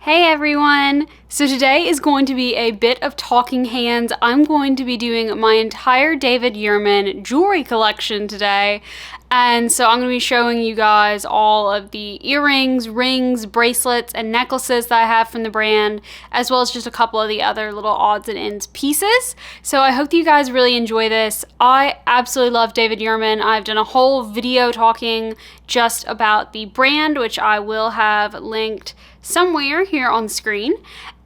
Hey everyone! So today is going to be a bit of talking hands. I'm going to be doing my entire David Yurman jewelry collection today. And so I'm going to be showing you guys all of the earrings, rings, bracelets, and necklaces that I have from the brand, as well as just a couple of the other little odds and ends pieces. So I hope that you guys really enjoy this. I absolutely love David Yurman. I've done a whole video talking just about the brand, which I will have linked somewhere here on the screen.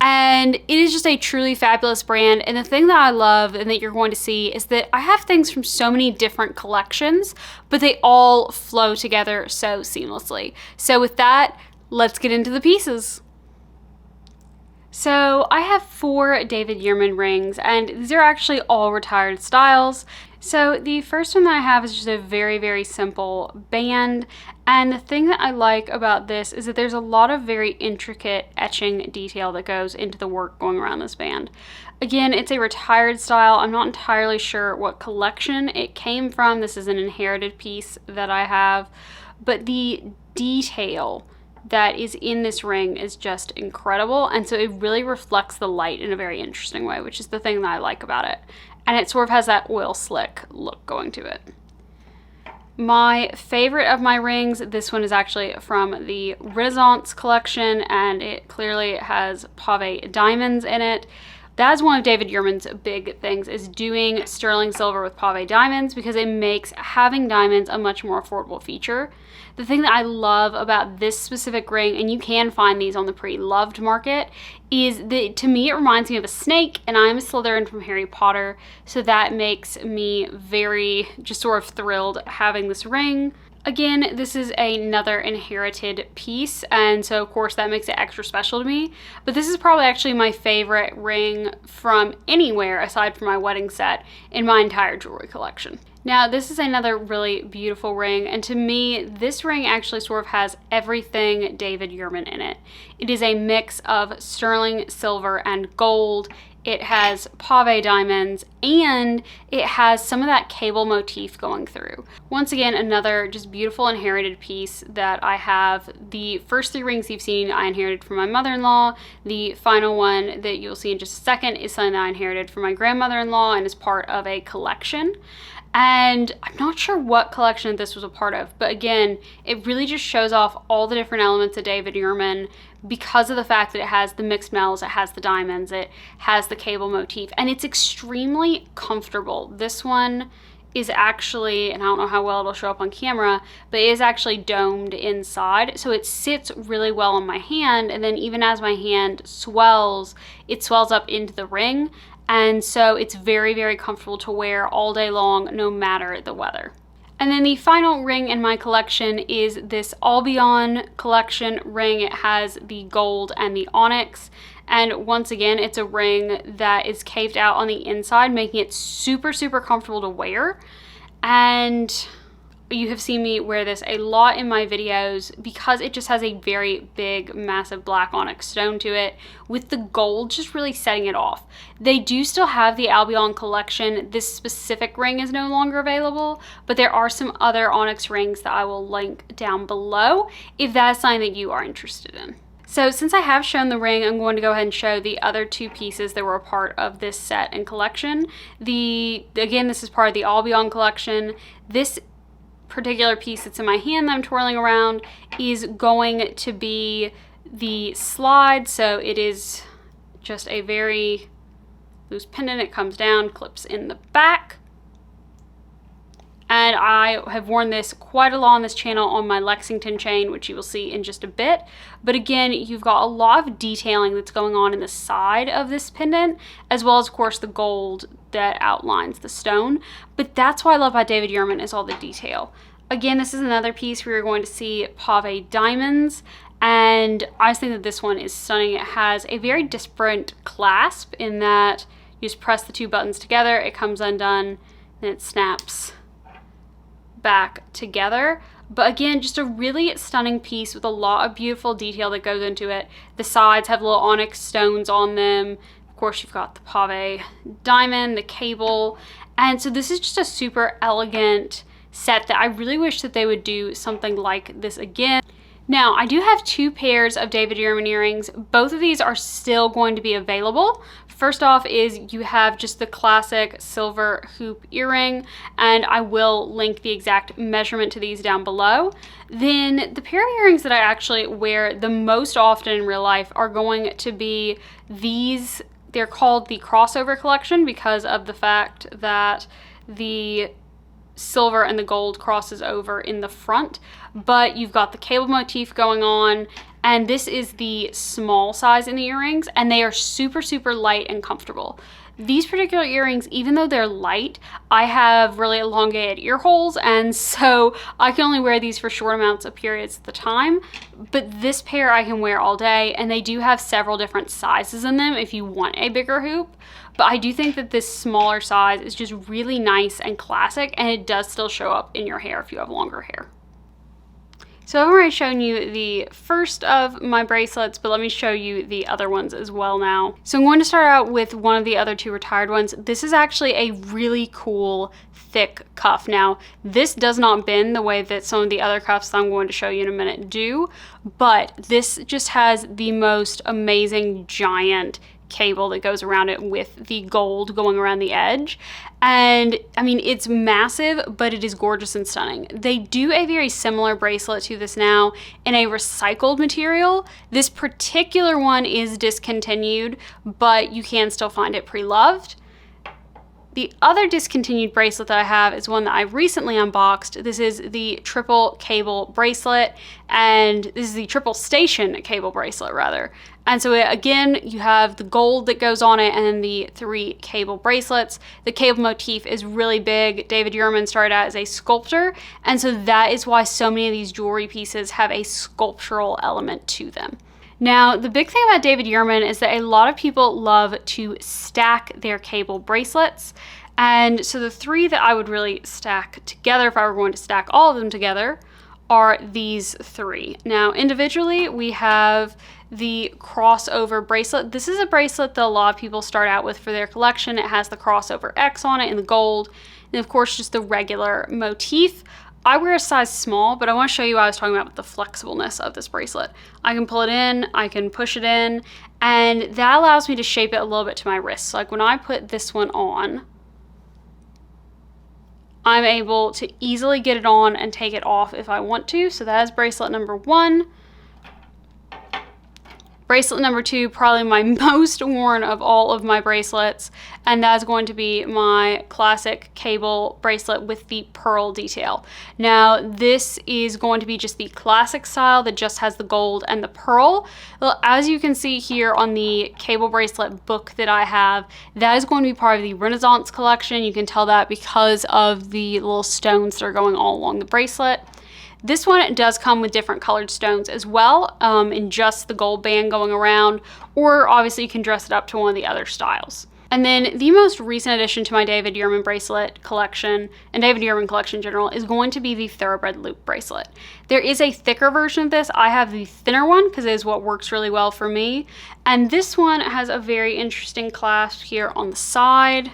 And it is just a truly fabulous brand. And the thing that I love and that you're going to see is that I have things from so many different collections, but they all flow together so seamlessly. So with that, let's get into the pieces. So I have 4 David Yurman rings, and these are actually all retired styles. So the first one that I have is just a very, very simple band. And the thing that I like about this is that there's a lot of very intricate etching detail that goes into the work going around this band. Again, it's a retired style. I'm not entirely sure what collection it came from. This is an inherited piece that I have, but the detail that is in this ring is just incredible, and so it really reflects the light in a very interesting way, which is the thing that I like about it. And it sort of has that oil slick look going to it. My favorite of my rings, this one is actually from the Renaissance collection, and it clearly has pave diamonds in it. That is one of David Yurman's big things, is doing sterling silver with pave diamonds, because it makes having diamonds a much more affordable feature. The thing that I love about this specific ring, and you can find these on the pre-loved market, is that to me it reminds me of a snake, and I'm a Slytherin from Harry Potter, so that makes me very just sort of thrilled having this ring. Again, this is another inherited piece, and so of course that makes it extra special to me, but this is probably actually my favorite ring from anywhere aside from my wedding set in my entire jewelry collection. Now, this is another really beautiful ring, and to me, this ring actually sort of has everything David Yurman in it. It is a mix of sterling silver and gold. It has pave diamonds, and it has some of that cable motif going through. Once again, another just beautiful inherited piece that I have. The first 3 rings you've seen I inherited from my mother-in-law. The final one that you'll see in just a second is something that I inherited from my grandmother-in-law and is part of a collection. And I'm not sure what collection this was a part of, but again, it really just shows off all the different elements of David Yurman because of the fact that it has the mixed metals, it has the diamonds, it has the cable motif, and it's extremely comfortable. This one is actually, and I don't know how well it'll show up on camera, but it is actually domed inside, so it sits really well on my hand, and then even as my hand swells, it swells up into the ring. And so it's very, very comfortable to wear all day long, no matter the weather. And then the final ring in my collection is this Albion collection ring. It has the gold and the onyx. And once again, it's a ring that is caved out on the inside, making it super, super comfortable to wear. And you have seen me wear this a lot in my videos because it just has a very big, massive black onyx stone to it, with the gold just really setting it off. They do still have the Albion collection. This specific ring is no longer available, but there are some other onyx rings that I will link down below if that is something that you are interested in. So since I have shown the ring, I'm going to go ahead and show the other 2 pieces that were a part of this set and collection. Again, this is part of the Albion collection. This particular piece that's in my hand that I'm twirling around is going to be the slide. So it is just a very loose pendant. It comes down, clips in the back. And I have worn this quite a lot on this channel on my Lexington chain, which you will see in just a bit. But again, you've got a lot of detailing that's going on in the side of this pendant, as well as, of course, the gold that outlines the stone. But that's what I love about David Yurman, is all the detail. Again, this is another piece where you're going to see pave diamonds, and I just think that this one is stunning. It has a very different clasp in that you just press the 2 buttons together, it comes undone, and it snaps back together. But again, just a really stunning piece with a lot of beautiful detail that goes into it. The sides have little onyx stones on them. Of course, you've got the pave diamond, the cable, and so this is just a super elegant set that I really wish that they would do something like this again. Now, I do have 2 pairs of David Yurman earrings. Both of these are still going to be available. First off is you have just the classic silver hoop earring, and I will link the exact measurement to these down below. Then the pair of earrings that I actually wear the most often in real life are going to be these. They're called the crossover collection because of the fact that the silver and the gold crosses over in the front, but you've got the cable motif going on, and this is the small size in the earrings, and they are super, super light and comfortable. These particular earrings, even though they're light, I have really elongated ear holes, and so I can only wear these for short amounts of periods at the time, but this pair I can wear all day, and they do have several different sizes in them if you want a bigger hoop. But I do think that this smaller size is just really nice and classic, and it does still show up in your hair if you have longer hair. So I've already shown you the first of my bracelets, but let me show you the other ones as well now. So I'm going to start out with one of the other 2 retired ones. This is actually a really cool thick cuff. Now, this does not bend the way that some of the other cuffs that I'm going to show you in a minute do, but this just has the most amazing giant cable that goes around it with the gold going around the edge. And I mean, it's massive, but it is gorgeous and stunning. They do a very similar bracelet to this now in a recycled material. This particular one is discontinued, but you can still find it pre-loved. The other discontinued bracelet that I have is one that I recently unboxed. This is the triple cable bracelet, and this is the triple station cable bracelet rather. And so again, you have the gold that goes on it and then the 3 cable bracelets. The cable motif is really big. David Yurman started out as a sculptor, and so that is why so many of these jewelry pieces have a sculptural element to them. Now, the big thing about David Yurman is that a lot of people love to stack their cable bracelets. And so the 3 that I would really stack together, if I were going to stack all of them together, are these 3. Now, individually, we have the crossover bracelet. This is a bracelet that a lot of people start out with for their collection. It has the crossover X on it in the gold, and of course, just the regular motif. I wear a size small, but I want to show you what I was talking about with the flexibleness of this bracelet. I can pull it in, I can push it in, and that allows me to shape it a little bit to my wrist. So like when I put this one on, I'm able to easily get it on and take it off if I want to. So that is bracelet number 1. Bracelet number 2, probably my most worn of all of my bracelets, and that's going to be my classic cable bracelet with the pearl detail. Now, this is going to be just the classic style that just has the gold and the pearl. Well, as you can see here on the cable bracelet book that I have, that is going to be part of the Renaissance collection. You can tell that because of the little stones that are going all along the bracelet. This one does come with different colored stones as well, in just the gold band going around, or obviously you can dress it up to one of the other styles. And then the most recent addition to my David Yurman bracelet collection, and David Yurman collection in general, is going to be the thoroughbred loop bracelet. There is a thicker version of this. I have the thinner one because it is what works really well for me. And this one has a very interesting clasp here on the side.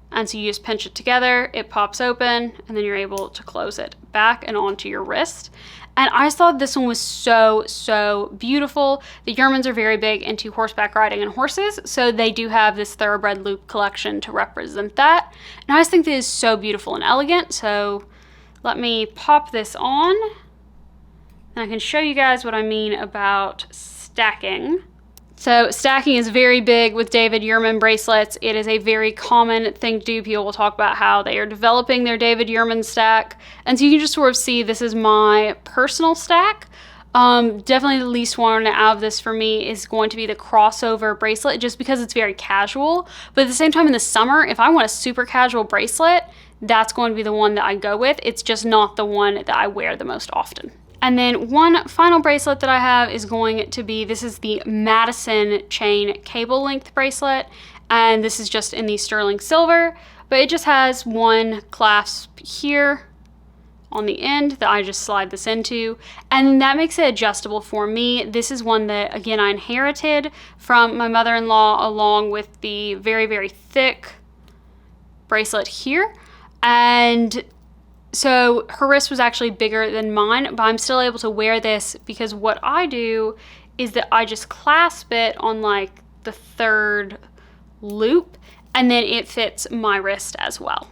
And so you just pinch it together, it pops open, and then you're able to close it back and onto your wrist. And I just thought this one was so, so beautiful. The Yurmans are very big into horseback riding and horses, so they do have this thoroughbred loop collection to represent that. And I just think this is so beautiful and elegant, so let me pop this on, and I can show you guys what I mean about stacking. So stacking is very big with David Yurman bracelets. It is a very common thing to do. People will talk about how they are developing their David Yurman stack. And so you can just sort of see this is my personal stack. Definitely the least one out of this for me is going to be the crossover bracelet, just because it's very casual. But at the same time, in the summer, if I want a super casual bracelet, that's going to be the one that I go with. It's just not the one that I wear the most often. And then one final bracelet that I have is going to be, this is the Madison chain cable length bracelet. And this is just in the sterling silver, but it just has one clasp here on the end that I just slide this into. And that makes it adjustable for me. This is one that, again, I inherited from my mother-in-law, along with the very, very thick bracelet here. And So her wrist was actually bigger than mine, but I'm still able to wear this because what I do is that I just clasp it on like the third loop, and then it fits my wrist as well.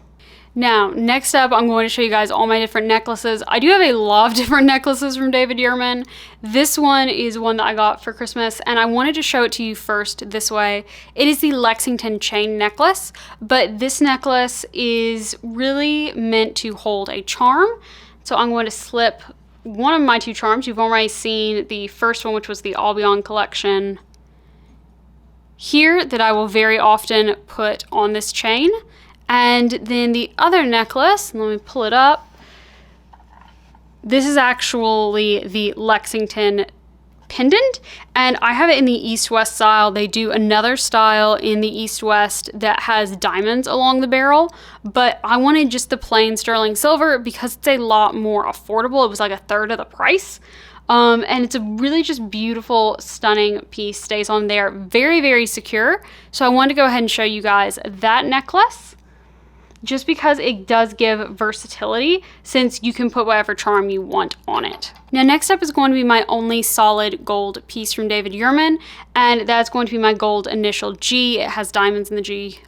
Now, next up, I'm going to show you guys all my different necklaces. I do have a lot of different necklaces from David Yurman. This one is one that I got for Christmas, and I wanted to show it to you first this way. It is the Lexington chain necklace, but this necklace is really meant to hold a charm. So I'm going to slip one of my two charms. You've already seen the first one, which was the Albion collection here, that I will very often put on this chain. And then the other necklace, let me pull it up. This is actually the Lexington pendant, and I have it in the East-West style. They do another style in the East-West that has diamonds along the barrel, but I wanted just the plain sterling silver because it's a lot more affordable. It was like a third of the price. And it's a really just beautiful, stunning piece. Stays on there very, very secure. So I wanted to go ahead and show you guys that necklace, just because it does give versatility since you can put whatever charm you want on it. Now next up is going to be my only solid gold piece from David Yurman, and that's going to be my gold initial G. It has diamonds in the G.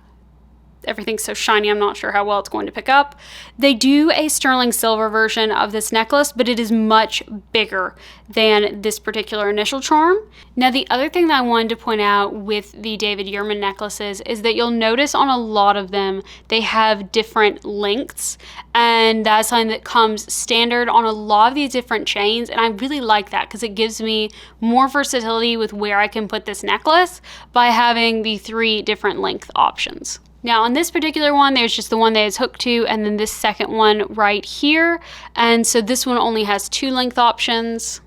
Everything's so shiny, I'm not sure how well it's going to pick up. They do a sterling silver version of this necklace, but it is much bigger than this particular initial charm. Now, the other thing that I wanted to point out with the David Yurman necklaces is that you'll notice on a lot of them, they have different lengths, and that's something that comes standard on a lot of these different chains, and I really like that because it gives me more versatility with where I can put this necklace by having the 3 different length options. Now on this particular one, there's just the one that is hooked to, and then this second one right here. And so this one only has 2 length options.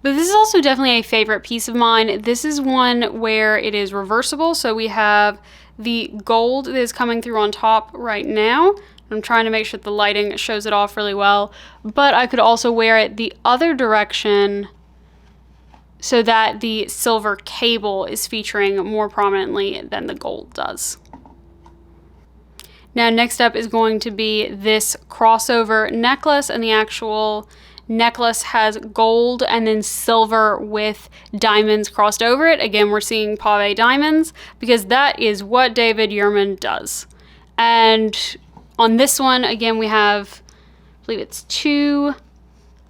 But this is also definitely a favorite piece of mine. This is one where it is reversible. So we have the gold that is coming through on top right now. I'm trying to make sure that the lighting shows it off really well. But I could also wear it the other direction so that the silver cable is featuring more prominently than the gold does. Now next up is going to be this crossover necklace, and the actual necklace has gold and then silver with diamonds crossed over it. Again, we're seeing pave diamonds because that is what David Yurman does. And on this one, again, we have, I believe it's 2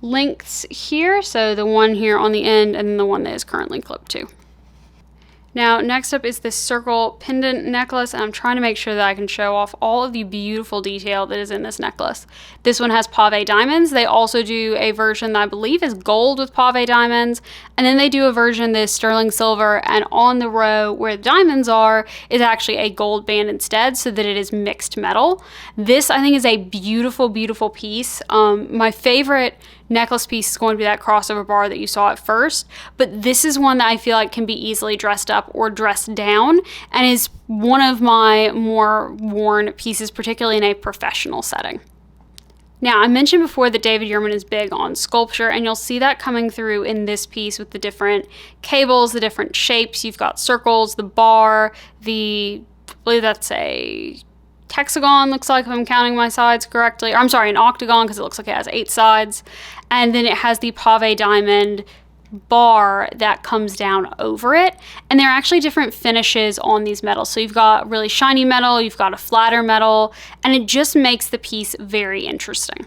lengths here. So the one here on the end and then the one that is currently clipped to. Now, next up is this circle pendant necklace, and I'm trying to make sure that I can show off all of the beautiful detail that is in this necklace. This one has pave diamonds. They also do a version that I believe is gold with pave diamonds, and then they do a version that is sterling silver, and on the row where the diamonds are is actually a gold band instead, so that it is mixed metal. This, I think, is a beautiful, beautiful piece. My favorite necklace piece is going to be that crossover bar that you saw at first, but this is one that I feel like can be easily dressed up or dressed down, and is one of my more worn pieces, particularly in a professional setting. Now, I mentioned before that David Yurman is big on sculpture, and you'll see that coming through in this piece with the different cables, the different shapes. You've got circles, the bar, I believe that's a hexagon, looks like, if I'm counting my sides correctly. Or I'm sorry, an octagon, because it looks like it has 8 sides. And then it has the pave diamond bar that comes down over it. And there are actually different finishes on these metals. So you've got really shiny metal, you've got a flatter metal, and it just makes the piece very interesting.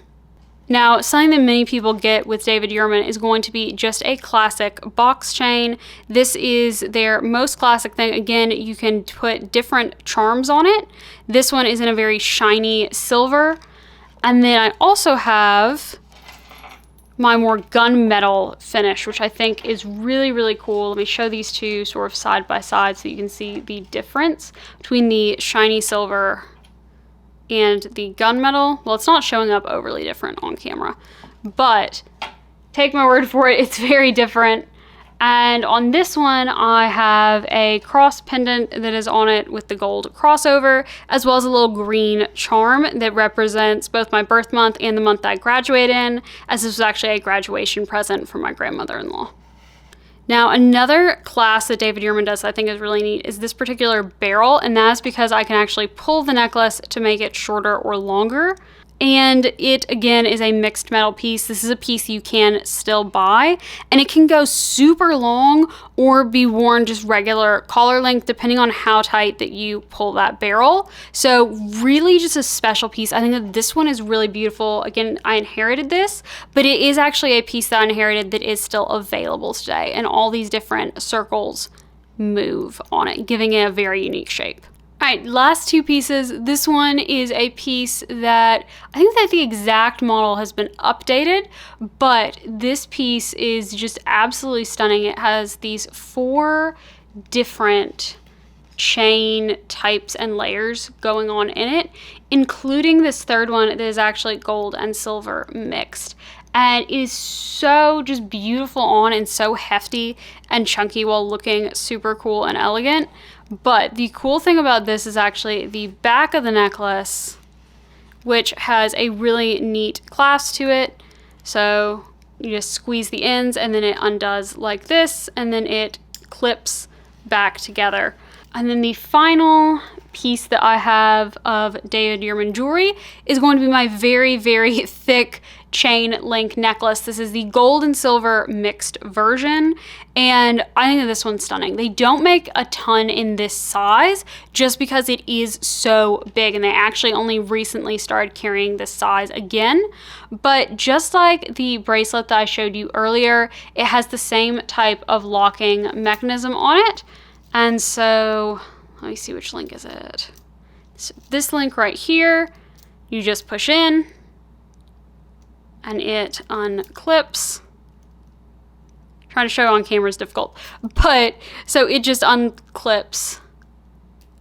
Now, something that many people get with David Yurman is going to be just a classic box chain. This is their most classic thing. Again, you can put different charms on it. This one is in a very shiny silver. And then I also have my more gunmetal finish, which I think is really, really cool. Let me show these two sort of side by side so you can see the difference between the shiny silver and the gunmetal. Well, it's not showing up overly different on camera, but take my word for it, it's very different. And on this one, I have a cross pendant that is on it with the gold crossover, as well as a little green charm that represents both my birth month and the month that I graduate in, as this was actually a graduation present from my grandmother-in-law. Now, another class that David Yurman does that I think is really neat is this particular barrel, and that's because I can actually pull the necklace to make it shorter or longer. And it, again, is a mixed metal piece. This is a piece you can still buy, and it can go super long or be worn just regular collar length, depending on how tight that you pull that barrel. So really just a special piece. I think that this one is really beautiful. Again, I inherited this, but it is actually a piece that I inherited that is still available today, and all these different circles move on it, giving it a very unique shape. All right, last two pieces. This one is a piece that I think that the exact model has been updated, but this piece is just absolutely stunning. It has these 4 different chain types and layers going on in it, including this third one that is actually gold and silver mixed. And it is so just beautiful on and so hefty and chunky while looking super cool and elegant. But the cool thing about this is actually the back of the necklace, which has a really neat clasp to it. So you just squeeze the ends and then it undoes like this, and then it clips back together. And then the final piece that I have of David Yurman jewelry is going to be my very, very thick chain link necklace. This is the gold and silver mixed version, and I think that this one's stunning. They don't make a ton in this size just because it is so big, and they actually only recently started carrying this size again. But just like the bracelet that I showed you earlier, it has the same type of locking mechanism on it. And so let me see, which link is it? So this link right here, you just push in and it unclips. Trying to show on camera is difficult, but so it just unclips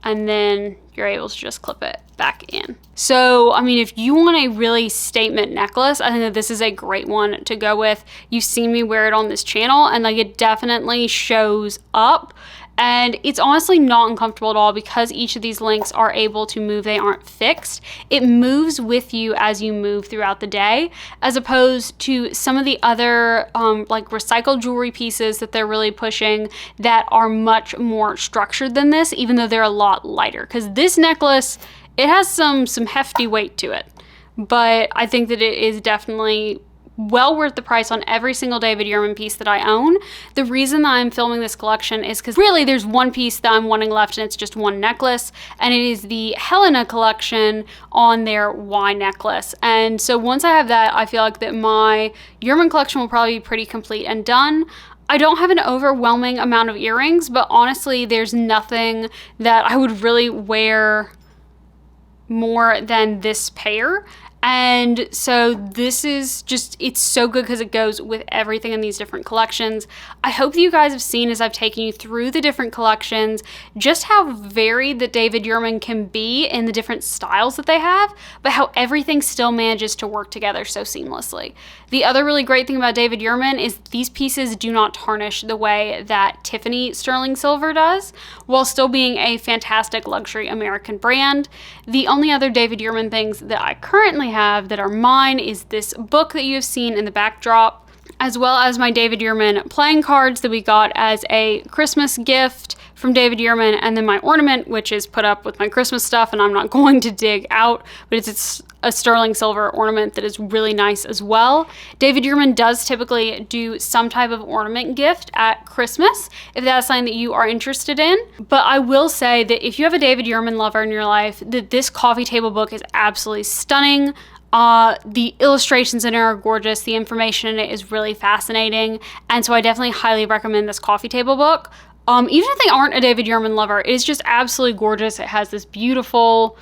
and then you're able to just clip it back in. So, I mean, if you want a really statement necklace, I think that this is a great one to go with. You've seen me wear it on this channel, and like it definitely shows up. And it's honestly not uncomfortable at all because each of these links are able to move. They aren't fixed. It moves with you as you move throughout the day, as opposed to some of the other like recycled jewelry pieces that they're really pushing that are much more structured than this, even though they're a lot lighter. Because this necklace, it has some hefty weight to it. But I think that it is definitely well worth the price on every single David Yurman piece that I own. The reason that I'm filming this collection is because really there's one piece that I'm wanting left, and it's just one necklace, and it is the Helena collection on their Y necklace. And so once I have that, I feel like that my Yurman collection will probably be pretty complete and done. I don't have an overwhelming amount of earrings, but honestly, there's nothing that I would really wear more than this pair. And so this is just, it's so good because it goes with everything in these different collections. I hope that you guys have seen, as I've taken you through the different collections, just how varied that David Yurman can be in the different styles that they have, but how everything still manages to work together so seamlessly. The other really great thing about David Yurman is these pieces do not tarnish the way that Tiffany sterling silver does, while still being a fantastic luxury American brand. The only other David Yurman things that I currently have that are mine is this book that you have seen in the backdrop, as well as my David Yurman playing cards that we got as a Christmas gift from David Yurman, and then my ornament, which is put up with my Christmas stuff, and I'm not going to dig out, but it's a sterling silver ornament that is really nice as well. David Yurman does typically do some type of ornament gift at Christmas, if that's something that you are interested in. But I will say that if you have a David Yurman lover in your life, that this coffee table book is absolutely stunning. The illustrations in it are gorgeous. The information in it is really fascinating. And so I definitely highly recommend this coffee table book. Even if they aren't a David Yurman lover, it is just absolutely gorgeous. It has this beautiful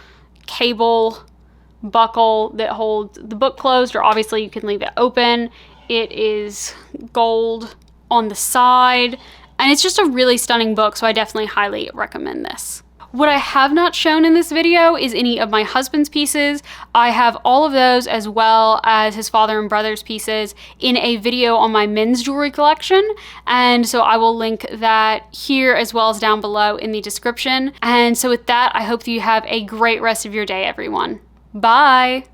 cable buckle that holds the book closed, or obviously you can leave it open. It is gold on the side, and it's just a really stunning book, so I definitely highly recommend this. What I have not shown in this video is any of my husband's pieces. I have all of those, as well as his father and brother's pieces, in a video on my men's jewelry collection. And so I will link that here as well as down below in the description. And so with that, I hope that you have a great rest of your day, everyone. Bye.